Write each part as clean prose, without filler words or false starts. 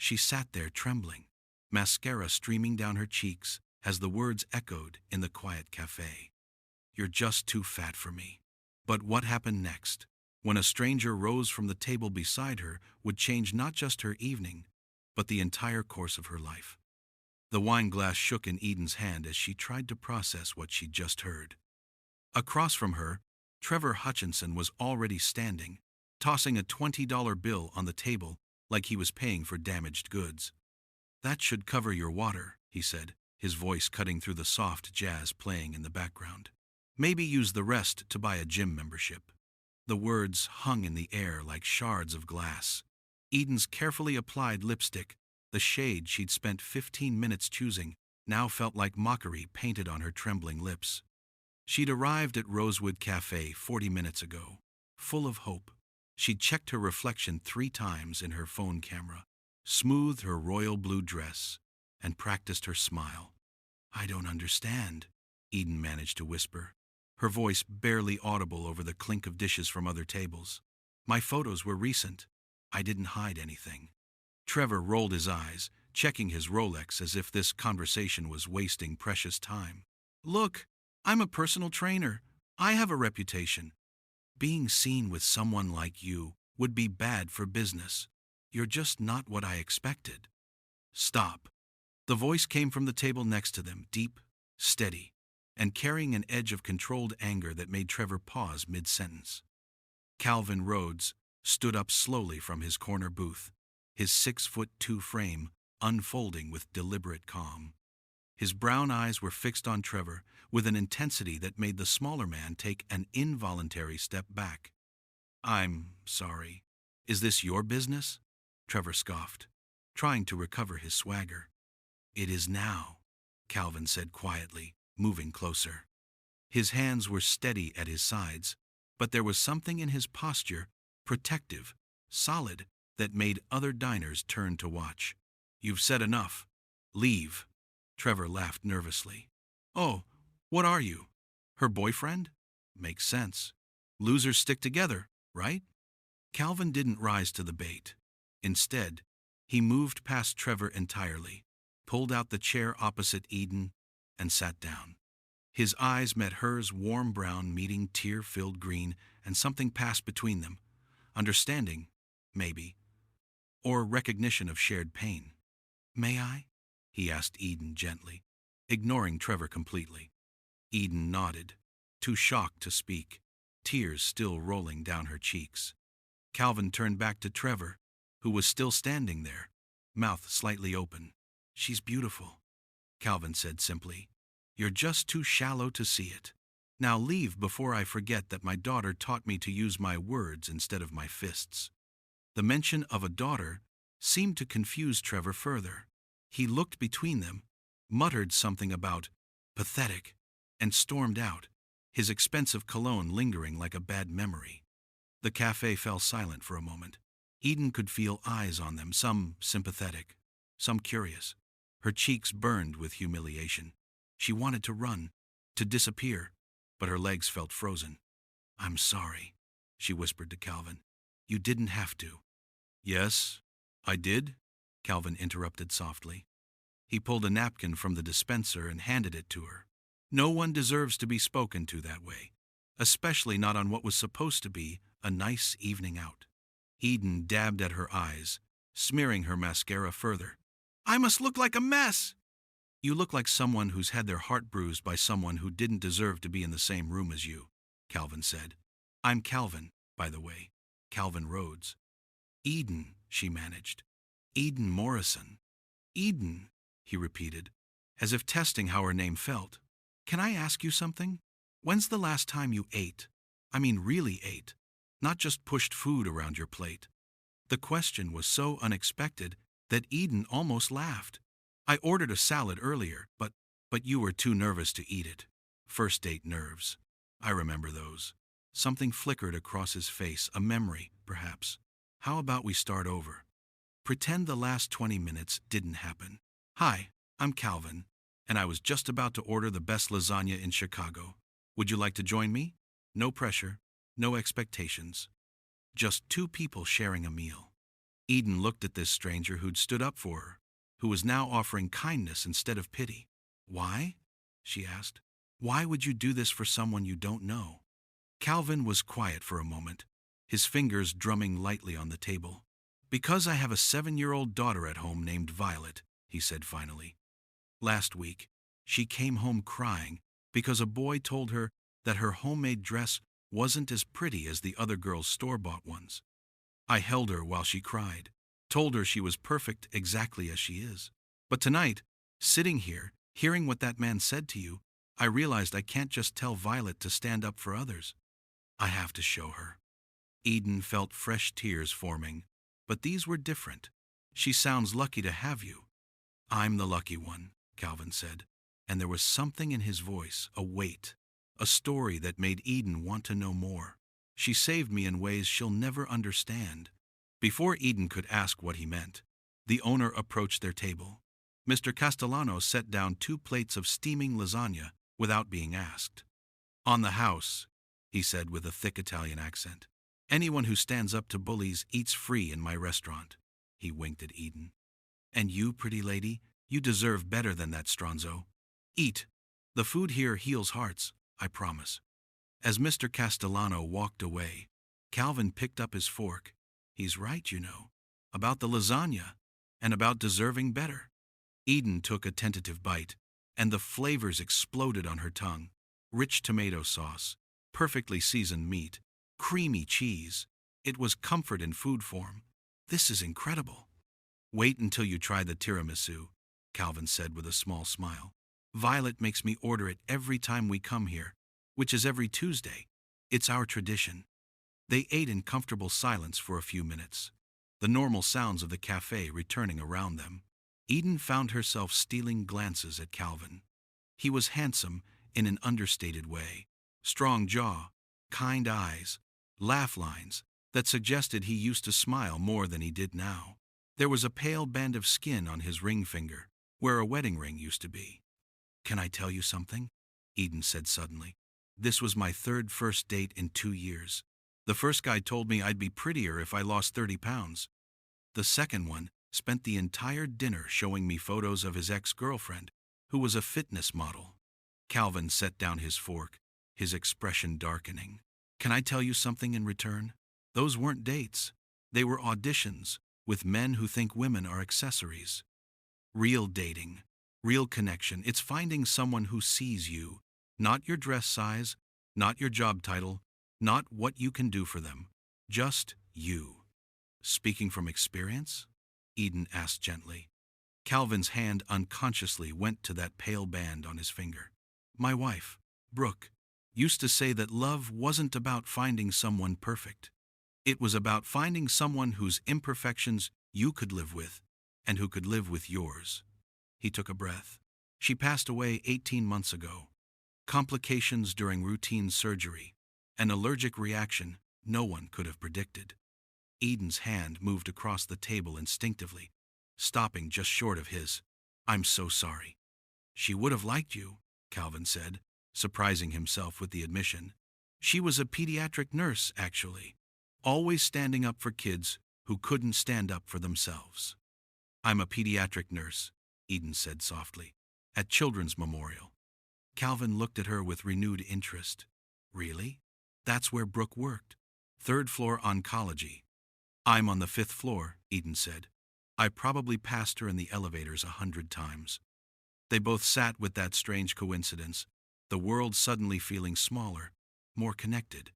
She sat there trembling, mascara streaming down her cheeks as the words echoed in the quiet cafe. "You're just too fat for me." But what happened next, when a stranger rose from the table beside her, would change not just her evening, but the entire course of her life. The wine glass shook in Eden's hand as she tried to process what she'd just heard. Across from her, Trevor Hutchinson was already standing, tossing a $20 bill on the table like he was paying for damaged goods. "That should cover your water," he said, his voice cutting through the soft jazz playing in the background. "Maybe use the rest to buy a gym membership." The words hung in the air like shards of glass. Eden's carefully applied lipstick, the shade she'd spent 15 minutes choosing, now felt like mockery painted on her trembling lips. She'd arrived at Rosewood Cafe 40 minutes ago, full of hope. She'd checked her reflection 3 times in her phone camera, smoothed her royal blue dress, and practiced her smile. "I don't understand," Eden managed to whisper, her voice barely audible over the clink of dishes from other tables. "My photos were recent. I didn't hide anything." Trevor rolled his eyes, checking his Rolex as if this conversation was wasting precious time. "Look, I'm a personal trainer. I have a reputation. Being seen with someone like you would be bad for business. You're just not what I expected." "Stop." The voice came from the table next to them, deep, steady, and carrying an edge of controlled anger that made Trevor pause mid-sentence. Calvin Rhodes stood up slowly from his corner booth, his 6'2" frame unfolding with deliberate calm. His brown eyes were fixed on Trevor with an intensity that made the smaller man take an involuntary step back. "I'm sorry. Is this your business?" Trevor scoffed, trying to recover his swagger. "It is now," Calvin said quietly, moving closer. His hands were steady at his sides, but there was something in his posture, protective, solid, that made other diners turn to watch. "You've said enough. Leave." Trevor laughed nervously. "Oh, what are you? Her boyfriend? Makes sense. Losers stick together, right?" Calvin didn't rise to the bait. Instead, he moved past Trevor entirely, pulled out the chair opposite Eden, and sat down. His eyes met hers, warm brown meeting tear-filled green, and something passed between them. Understanding, maybe, or recognition of shared pain. "May I?" he asked Eden gently, ignoring Trevor completely. Eden nodded, too shocked to speak, tears still rolling down her cheeks. Calvin turned back to Trevor, who was still standing there, mouth slightly open. "She's beautiful," Calvin said simply. "You're just too shallow to see it. Now leave before I forget that my daughter taught me to use my words instead of my fists." The mention of a daughter seemed to confuse Trevor further. He looked between them, muttered something about pathetic, and stormed out, his expensive cologne lingering like a bad memory. The cafe fell silent for a moment. Eden could feel eyes on them, some sympathetic, some curious. Her cheeks burned with humiliation. She wanted to run, to disappear, but her legs felt frozen. "I'm sorry," she whispered to Calvin. "You didn't have to." "Yes, I did," Calvin interrupted softly. He pulled a napkin from the dispenser and handed it to her. No one deserves to be spoken to that way, especially not on what was supposed to be a nice evening out. Eden dabbed at her eyes, smearing her mascara further. "I must look like a mess." "You look like someone who's had their heart bruised by someone who didn't deserve to be in the same room as you," Calvin said. "I'm Calvin, by the way, Calvin Rhodes." "Eden," she managed. "Eden Morrison." "Eden," he repeated, as if testing how her name felt. "Can I ask you something? When's the last time you ate? I mean really ate, not just pushed food around your plate." The question was so unexpected that Eden almost laughed. "I ordered a salad earlier, but you were too nervous to eat it. First date nerves. I remember those." Something flickered across his face, a memory, perhaps. "How about we start over? Pretend the last 20 minutes didn't happen. Hi, I'm Calvin, and I was just about to order the best lasagna in Chicago. Would you like to join me? No pressure, no expectations. Just 2 people sharing a meal." Eden looked at this stranger who'd stood up for her, who was now offering kindness instead of pity. Why? She asked. Why would you do this for someone you don't know? Calvin was quiet for a moment, his fingers drumming lightly on the table. Because I have a 7-year-old daughter at home named Violet, he said finally. Last week, she came home crying because a boy told her that her homemade dress wasn't as pretty as the other girls' store-bought ones. I held her while she cried, told her she was perfect exactly as she is. But tonight, sitting here, hearing what that man said to you, I realized I can't just tell Violet to stand up for others. I have to show her. Eden felt fresh tears forming, but these were different. She sounds lucky to have you. I'm the lucky one, Calvin said, and there was something in his voice, a weight, a story that made Eden want to know more. She saved me in ways she'll never understand. Before Eden could ask what he meant, the owner approached their table. Mr. Castellano set down 2 plates of steaming lasagna without being asked. On the house, he said with a thick Italian accent. Anyone who stands up to bullies eats free in my restaurant. He winked at Eden. And you, pretty lady, you deserve better than that, Stronzo. Eat. The food here heals hearts, I promise. As Mr. Castellano walked away, Calvin picked up his fork. He's right, you know, about the lasagna and about deserving better. Eden took a tentative bite, and the flavors exploded on her tongue. Rich tomato sauce, perfectly seasoned meat, creamy cheese. It was comfort in food form. This is incredible. Wait until you try the tiramisu, Calvin said with a small smile. Violet makes me order it every time we come here, which is every Tuesday. It's our tradition. They ate in comfortable silence for a few minutes, the normal sounds of the cafe returning around them. Eden found herself stealing glances at Calvin. He was handsome in an understated way, strong jaw, kind eyes, laugh lines that suggested he used to smile more than he did now. There was a pale band of skin on his ring finger, where a wedding ring used to be. Can I tell you something? Eden said suddenly. This was my 3rd first date in 2 years. The first guy told me I'd be prettier if I lost 30 pounds. The second one spent the entire dinner showing me photos of his ex-girlfriend, who was a fitness model. Calvin set down his fork, his expression darkening. Can I tell you something in return? Those weren't dates. They were auditions with men who think women are accessories. Real dating, real connection, it's finding someone who sees you, not your dress size, not your job title, not what you can do for them, just you. Speaking from experience? Eden asked gently. Calvin's hand unconsciously went to that pale band on his finger. My wife, Brooke, used to say that love wasn't about finding someone perfect. It was about finding someone whose imperfections you could live with, and who could live with yours. He took a breath. She passed away 18 months ago. Complications during routine surgery, an allergic reaction no one could have predicted. Eden's hand moved across the table instinctively, stopping just short of his. I'm so sorry. She would have liked you, Calvin said, surprising himself with the admission. She was a pediatric nurse, actually, always standing up for kids who couldn't stand up for themselves. I'm a pediatric nurse, Eden said softly, at Children's Memorial. Calvin looked at her with renewed interest. Really? That's where Brooke worked. 3rd floor oncology. I'm on the 5th floor, Eden said. I probably passed her in the elevators 100 times. They both sat with that strange coincidence, the world suddenly feeling smaller, more connected.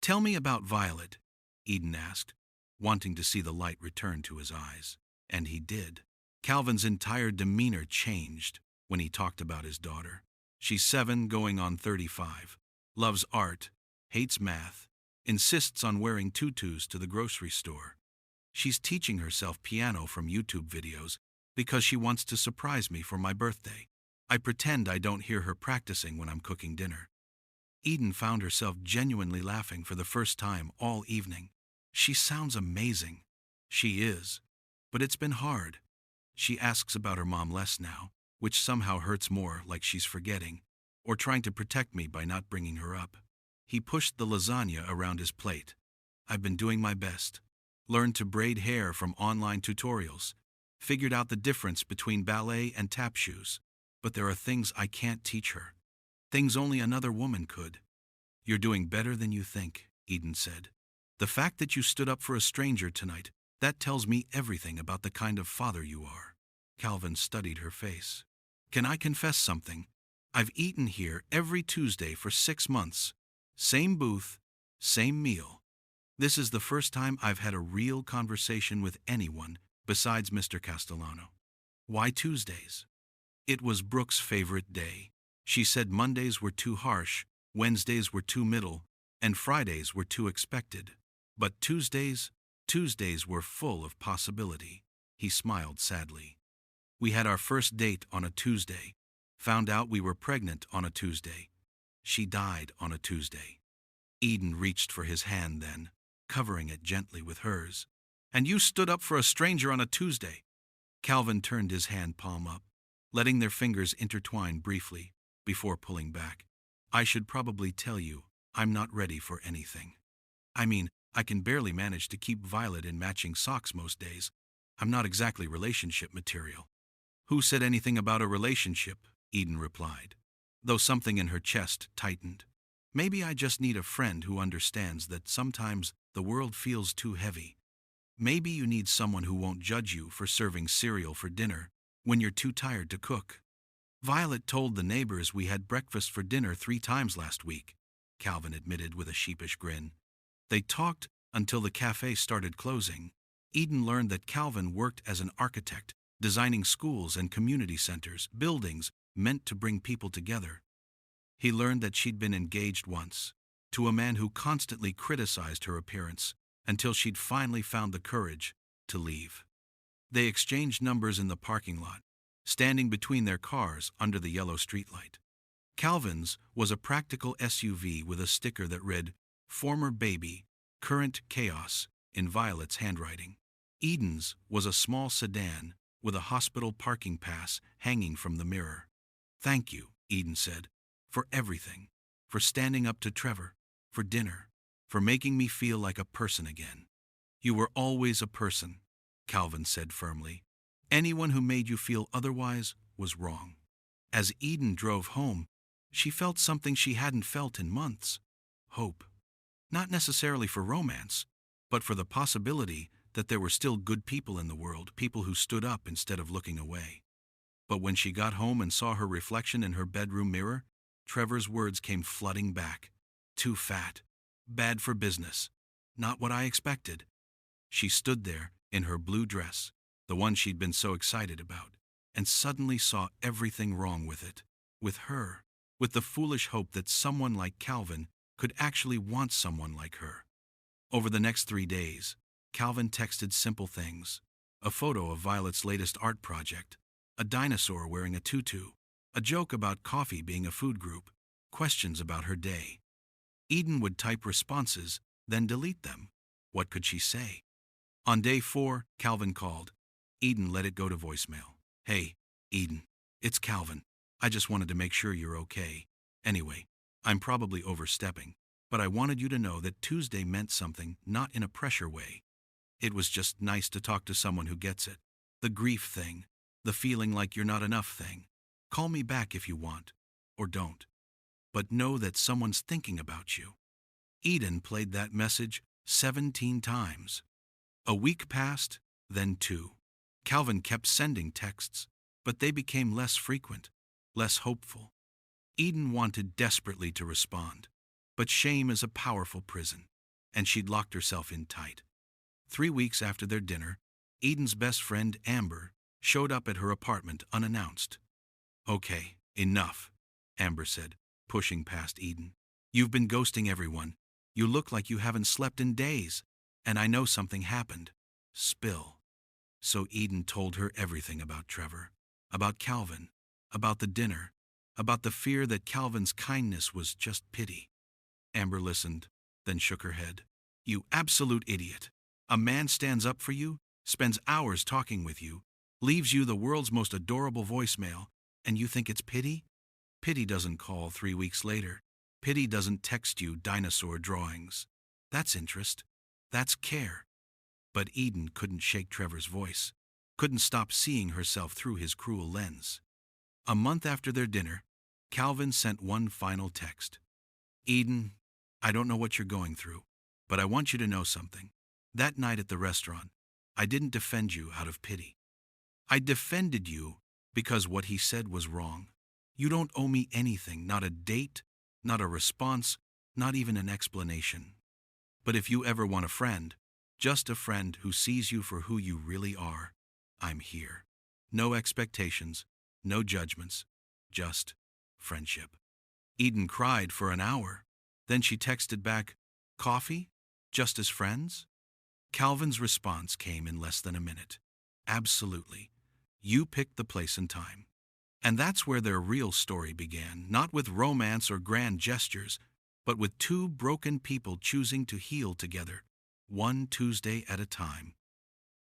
Tell me about Violet, Eden asked, wanting to see the light return to his eyes. And he did. Calvin's entire demeanor changed when he talked about his daughter. She's 7 going on 35, loves art, hates math, insists on wearing tutus to the grocery store. She's teaching herself piano from YouTube videos because she wants to surprise me for my birthday. I pretend I don't hear her practicing when I'm cooking dinner. Eden found herself genuinely laughing for the first time all evening. She sounds amazing. She is. But it's been hard. She asks about her mom less now, which somehow hurts more, like she's forgetting, or trying to protect me by not bringing her up. He pushed the lasagna around his plate. I've been doing my best. learned to braid hair from online tutorials, figured out the difference between ballet and tap shoes. But there are things I can't teach her. Things only another woman could. You're doing better than you think, Eden said. The fact that you stood up for a stranger tonight, that tells me everything about the kind of father you are. Calvin studied her face. Can I confess something? I've eaten here every Tuesday for 6 months. Same booth, same meal. This is the first time I've had a real conversation with anyone besides Mr. Castellano. Why Tuesdays? It was Brooke's favorite day. She said Mondays were too harsh, Wednesdays were too middle, and Fridays were too expected. But Tuesdays were full of possibility. He smiled sadly. We had our first date on a Tuesday, found out we were pregnant on a Tuesday. She died on a Tuesday. Eden reached for his hand then, covering it gently with hers. And you stood up for a stranger on a Tuesday. Calvin turned his hand palm up, letting their fingers intertwine briefly before pulling back. I should probably tell you, I'm not ready for anything. I mean, I can barely manage to keep Violet in matching socks most days. I'm not exactly relationship material. Who said anything about a relationship? Eden replied, though something in her chest tightened. Maybe I just need a friend who understands that sometimes the world feels too heavy. Maybe you need someone who won't judge you for serving cereal for dinner when you're too tired to cook. Violet told the neighbors we had breakfast for dinner 3 times last week, Calvin admitted with a sheepish grin. They talked until the cafe started closing. Eden learned that Calvin worked as an architect, designing schools and community centers, buildings meant to bring people together. He learned that she'd been engaged once, to a man who constantly criticized her appearance, until she'd finally found the courage to leave. They exchanged numbers in the parking lot, standing between their cars under the yellow streetlight. Calvin's was a practical SUV with a sticker that read, "Former baby, current chaos," in Violet's handwriting. Eden's was a small sedan with a hospital parking pass hanging from the mirror. "Thank you," Eden said, "for everything, for standing up to Trevor, for dinner, for making me feel like a person again." "You were always a person," Calvin said firmly. "Anyone who made you feel otherwise was wrong." As Eden drove home, she felt something she hadn't felt in months. Hope. Not necessarily for romance, but for the possibility that there were still good people in the world, people who stood up instead of looking away. But when she got home and saw her reflection in her bedroom mirror, Trevor's words came flooding back. "Too fat. Bad for business. Not what I expected." She stood there in her blue dress, the one she'd been so excited about, and suddenly saw everything wrong with it. With her. With the foolish hope that someone like Calvin could actually want someone like her. Over the next 3 days, Calvin texted simple things. A photo of Violet's latest art project, a dinosaur wearing a tutu, a joke about coffee being a food group, questions about her day. Eden would type responses, then delete them. What could she say? On day 4, Calvin called. Eden let it go to voicemail. "Hey, Eden, it's Calvin. I just wanted to make sure you're okay. Anyway, I'm probably overstepping, but I wanted you to know that Tuesday meant something, not in a pressure way. It was just nice to talk to someone who gets it. The grief thing, the feeling like you're not enough thing. Call me back if you want, or don't. But know that someone's thinking about you." Eden played that message 17 times. A week passed, then 2. Calvin kept sending texts, but they became less frequent, less hopeful. Eden wanted desperately to respond, but shame is a powerful prison, and she'd locked herself in tight. 3 weeks after their dinner, Eden's best friend, Amber, showed up at her apartment unannounced. "Okay, enough," Amber said, pushing past Eden. "You've been ghosting everyone. You look like you haven't slept in days, and I know something happened. Spill." So Eden told her everything about Trevor, about Calvin, about the dinner, about the fear that Calvin's kindness was just pity. Amber listened, then shook her head. "You absolute idiot. A man stands up for you, spends hours talking with you, leaves you the world's most adorable voicemail, and you think it's pity? Pity doesn't call 3 weeks later. Pity doesn't text you dinosaur drawings. That's interest. That's care. But Eden couldn't shake Trevor's voice, couldn't stop seeing herself through his cruel lens. A month after their dinner, Calvin sent one final text. Eden, I don't know what you're going through, but I want you to know something. That night at the restaurant, I didn't defend you out of pity. I defended you because what he said was wrong. You don't owe me anything, not a date, not a response, not even an explanation. But if you ever want a friend, just a friend who sees you for who you really are, I'm here. No expectations, no judgments, just friendship. Eden cried for an hour. Then she texted back, coffee? Just as friends? Calvin's response came in less than a minute. Absolutely. You picked the place and time. And that's where their real story began, not with romance or grand gestures, but with two broken people choosing to heal together, one Tuesday at a time.